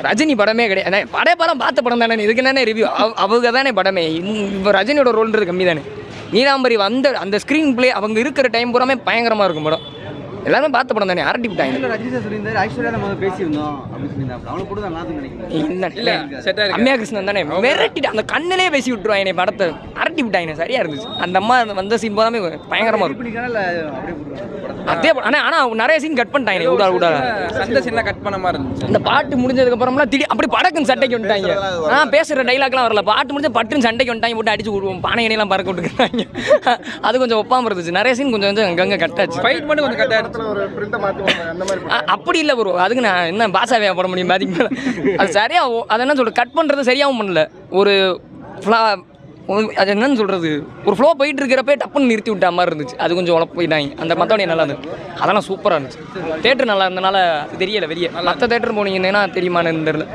ரஜினி படமே கிடையாது. படம் பார்த்த படம் தானே, இதுக்கு என்னென்ன ரிவ்யூ? அவங்க தானே படமே. இப்போ ரஜினியோட ரோல்ன்றது கம்மி தானே. நீலாம்பரி அந்த ஸ்க்ரீன் பிளே அவங்க இருக்கிற டைம் பூராமே பயங்கரமாக இருக்கும் படம். எல்லாமே பார்த்த படம் தானே. அரட்டி விட்டாங்க. அம்மையா கிருஷ்ணன் தானே மிரட்டிட்டு அந்த கண்ணிலே பேசி விட்டுருவாங்க என்னை படத்தை. அரட்டி விட்டாங்க. சரியா இருந்துச்சு. அந்த அம்மா வந்த சீன் போதாமே பயங்கரமா இருக்கும். அதே ஆனால் நிறைய சீன் கட் பண்ணிட்டாங்க. ஊடா அந்த சீன்லாம் கட் பண்ண மாதிரி இருந்துச்சு. இந்த பாட்டு முடிஞ்சதுக்கு அப்புறம்லாம் திடீர் அப்படி படக்குன்னு சண்டைக்கு வந்துட்டாங்க. பேசுகிற டைலாக்லாம் வரல. பாட்டு முடிஞ்ச பட்டுன்னு சண்டைக்கு வந்துட்டாங்க. போட்டு அடிச்சு விடுவோம். பானை எண்ணெயெல்லாம் பறக்க விட்டுருக்காங்க. அது கொஞ்சம் ஒப்பாமல் இருந்துச்சு. நிறைய சீன் கொஞ்சம் அங்கங்கே கட்டாச்சு. ஃபைட் மட்டும் கொஞ்சம் கட்டாச்சு. அப்படி இல்லை ப்ரோ. அதுக்கு நான் என்ன பாசாவையாக போட முடியும் பாதிக்க. அது சரியாக அதை என்ன சொல்கிறது, கட் பண்ணுறது சரியாகவும் பண்ணல. ஒரு அது என்னன்னு சொல்கிறது, ஒரு ஃப்ளோ போயிட்டு இருக்கிறப்ப டப்புன்னு நிறுத்தி விட்ட மாதிரி இருந்துச்சு. அது கொஞ்சம் உழப்பு போயிட்டாங்க. அந்த மற்றவனே நல்லா இருந்துச்சு. அதெல்லாம் சூப்பராக இருந்துச்சு. தேட்டர் நல்லா இருந்தனால அது தெரியலை வெளியே. மற்ற தேட்டர் போனீங்கன்னா தெரியுமான்னு தெரியல.